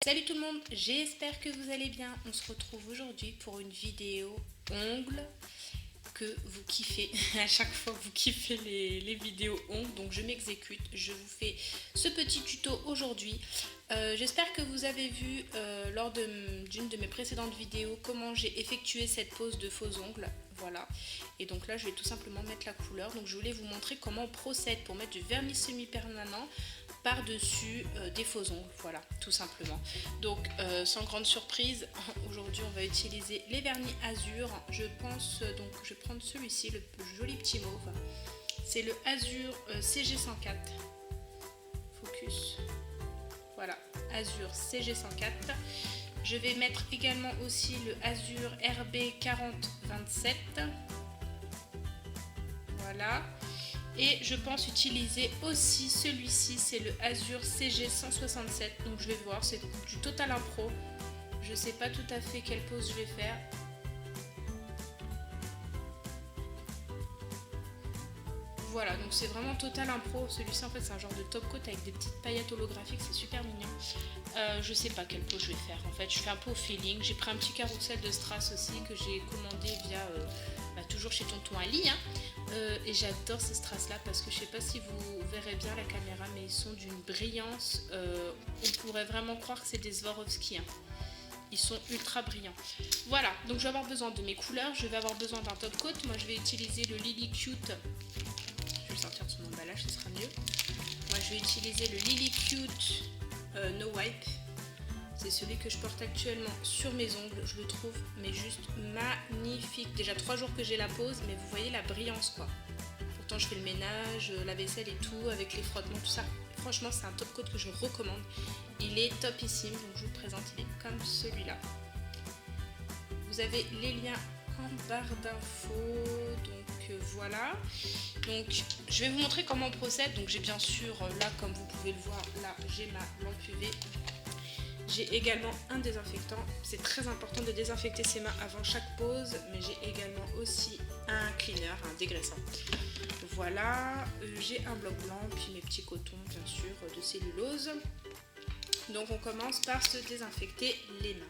Salut tout le monde, j'espère que vous allez bien. On se retrouve aujourd'hui pour une vidéo ongles que vous kiffez. À chaque fois vous kiffez les vidéos ongles, donc je m'exécute. Je vous fais ce petit tuto aujourd'hui. J'espère que vous avez vu lors d'une de mes précédentes vidéos comment j'ai effectué cette pose de faux ongles. Voilà, et donc là je vais tout simplement mettre la couleur. Donc je voulais vous montrer comment on procède pour mettre du vernis semi-permanent par-dessus des faux ongles, voilà, tout simplement. Donc sans grande surprise, aujourd'hui on va utiliser les vernis Azur. Je pense donc je vais prendre celui-ci, le joli petit mauve. C'est le Azur CG104. Focus. Voilà, Azur CG104. Je vais mettre également aussi le Azur RB4027. Voilà. Et je pense utiliser aussi celui-ci, c'est le Azur CG167. Donc je vais voir, c'est du Total Impro. Je ne sais pas tout à fait quelle pose je vais faire. Voilà, donc c'est vraiment Total Impro. Celui-ci en fait c'est un genre de top coat avec des petites paillettes holographiques, c'est super mignon. Je sais pas quelle pose je vais faire en fait, je fais un peu au feeling. J'ai pris un petit carrousel de strass aussi que j'ai commandé via toujours chez Tonton Ali. Et j'adore ces strass là parce que je sais pas si vous verrez bien la caméra, mais ils sont d'une brillance. On pourrait vraiment croire que c'est des Swarovski. Ils sont ultra brillants. Voilà, donc je vais avoir besoin de mes couleurs. Je vais avoir besoin d'un top coat. Moi je vais utiliser le Lily Cute. Je vais sortir de son emballage, ce sera mieux. Moi je vais utiliser le Lily Cute No Wipe. C'est celui que je porte actuellement sur mes ongles. Je le trouve mais juste magnifique. Déjà 3 jours que j'ai la pose, mais vous voyez la brillance quoi. Pourtant je fais le ménage, la vaisselle et tout, avec les frottements, tout ça. Franchement c'est un top coat que je recommande. Il est topissime, donc je vous le présente, il est comme celui-là. Vous avez les liens en barre d'infos, donc voilà. Donc je vais vous montrer comment on procède. Donc j'ai bien sûr là, comme vous pouvez le voir, là j'ai ma lampe UV. J'ai également un désinfectant. C'est très important de désinfecter ses mains avant chaque pose, mais j'ai également aussi un cleaner, un dégraissant. Voilà, j'ai un bloc blanc, puis mes petits cotons bien sûr de cellulose. Donc on commence par se désinfecter les mains.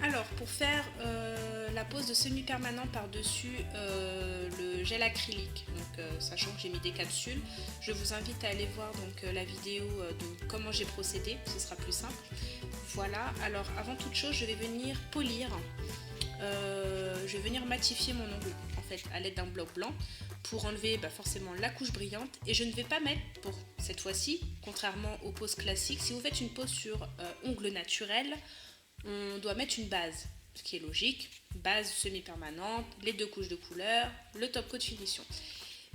Alors pour faire la pose de semi-permanent par-dessus le gel acrylique, donc sachant que j'ai mis des capsules, je vous invite à aller voir donc la vidéo de comment j'ai procédé, ce sera plus simple. Voilà, alors avant toute chose je vais venir polir, je vais venir matifier mon ongle en fait à l'aide d'un bloc blanc pour enlever forcément la couche brillante. Et je ne vais pas mettre pour cette fois-ci, contrairement aux poses classiques, si vous faites une pose sur ongle naturel, on doit mettre une base, ce qui est logique, base semi-permanente, les 2 couches de couleur, le top coat finition.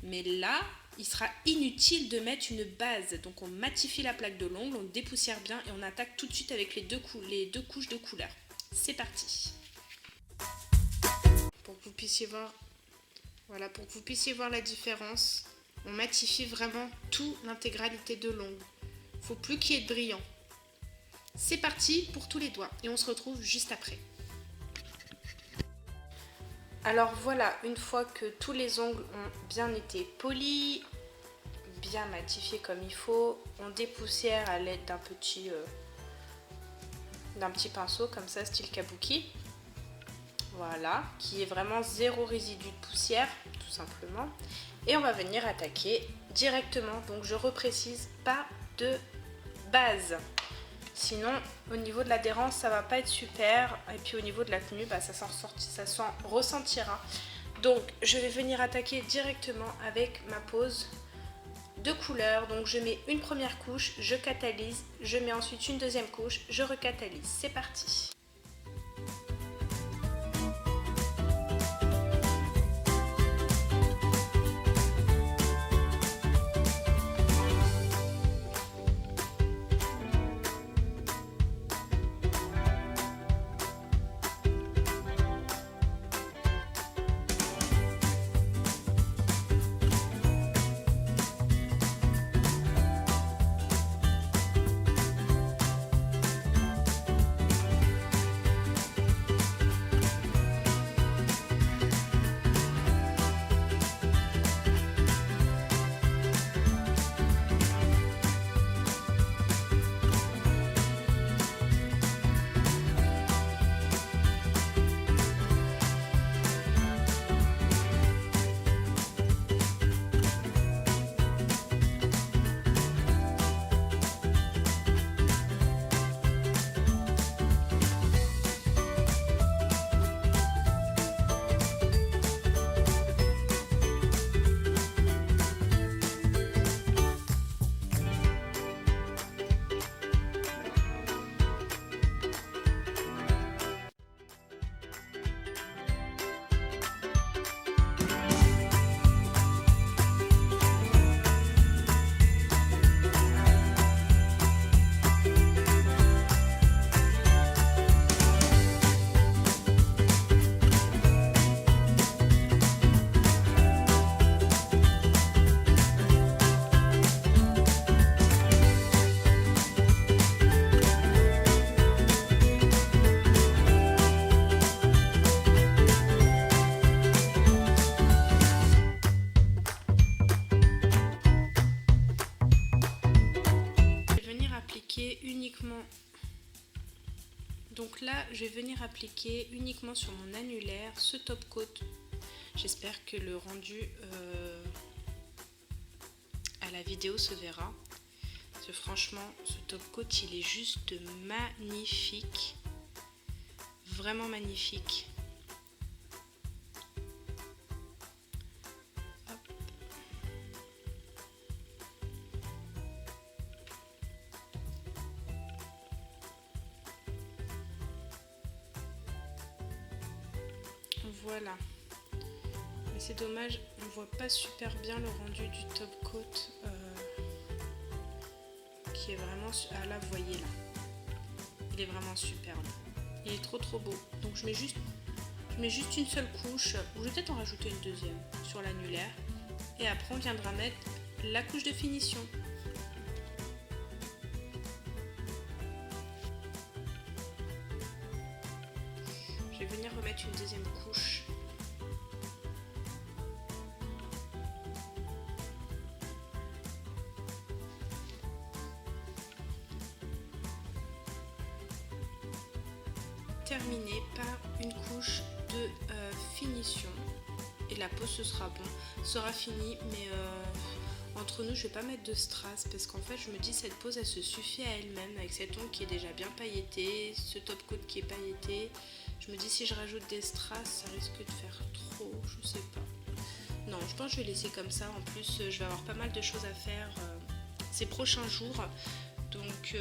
Mais là, il sera inutile de mettre une base, donc on matifie la plaque de l'ongle, on dépoussière bien et on attaque tout de suite avec les deux couches de couleur. C'est parti. Pour que vous puissiez voir, voilà, pour que vous puissiez voir la différence, on matifie vraiment toute l'intégralité de l'ongle. Il ne faut plus qu'il y ait de brillant. C'est parti pour tous les doigts et on se retrouve juste après. Alors voilà, une fois que tous les ongles ont bien été polis, bien matifiés comme il faut, on dépoussière à l'aide d'un petit pinceau comme ça, style kabuki. Voilà, qui est vraiment zéro résidu de poussière, tout simplement. Et on va venir attaquer directement, donc je reprécise, pas de base. Sinon, au niveau de l'adhérence, ça va pas être super. Et puis au niveau de la tenue, ça s'en ressentira. Donc, je vais venir attaquer directement avec ma pose de couleur. Donc, je mets une première couche, je catalyse. Je mets ensuite une deuxième couche, je recatalyse. C'est parti. uniquement... Donc là, je vais venir appliquer uniquement sur mon annulaire ce top coat. J'espère que le rendu à la vidéo se verra. Parce que franchement, ce top coat, il est juste magnifique. Vraiment magnifique. Voilà, mais c'est dommage, on voit pas super bien le rendu du top coat qui est vraiment... Ah là, vous voyez là, il est vraiment superbe, il est trop beau. Donc je mets juste une seule couche, ou je vais peut-être en rajouter une deuxième sur l'annulaire, et après on viendra mettre la couche de finition. Je vais venir remettre une deuxième couche. Terminer par une couche de finition et la pose sera finie, mais entre nous je vais pas mettre de strass parce qu'en fait je me dis cette pose elle se suffit à elle-même avec cette ongle qui est déjà bien pailletée, ce top coat qui est pailleté. Je me dis si je rajoute des strass ça risque de faire trop, je sais pas. Non, je pense que je vais laisser comme ça. En plus je vais avoir pas mal de choses à faire ces prochains jours, donc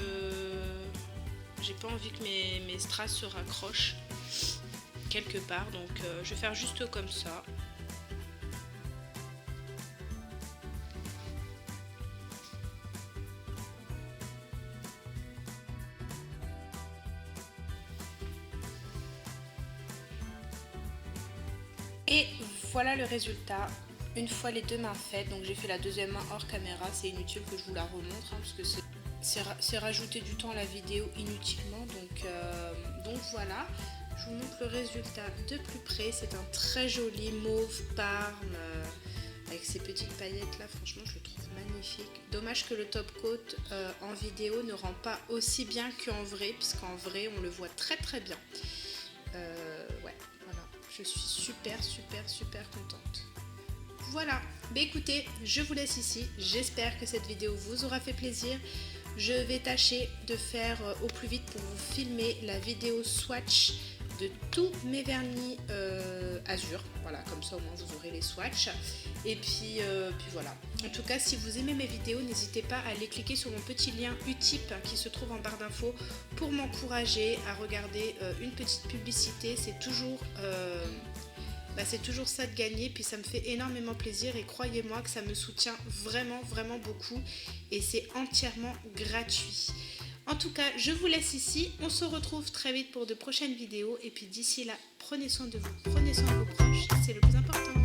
j'ai pas envie que mes strass se raccrochent quelque part, donc je vais faire juste comme ça. Et voilà le résultat, une fois les deux mains faites. Donc j'ai fait la deuxième main hors caméra, c'est inutile que je vous la remontre parce que c'est rajouter du temps à la vidéo inutilement. Donc voilà, je vous montre le résultat de plus près. C'est un très joli mauve parme avec ces petites paillettes là, franchement je le trouve magnifique. Dommage que le top coat en vidéo ne rend pas aussi bien qu'en vrai, puisqu'en vrai on le voit très bien. Ouais, voilà, je suis super contente. Voilà, bah écoutez, je vous laisse ici. J'espère que cette vidéo vous aura fait plaisir. Je vais tâcher de faire au plus vite pour vous filmer la vidéo swatch de tous mes vernis Azur. Voilà, comme ça au moins vous aurez les swatchs. Et puis voilà. En tout cas, si vous aimez mes vidéos, n'hésitez pas à aller cliquer sur mon petit lien Utip qui se trouve en barre d'infos pour m'encourager à regarder une petite publicité. C'est toujours ça de gagner, puis ça me fait énormément plaisir et croyez-moi que ça me soutient vraiment beaucoup et c'est entièrement gratuit. En tout cas, je vous laisse ici, on se retrouve très vite pour de prochaines vidéos et puis d'ici là, prenez soin de vous, prenez soin de vos proches, c'est le plus important.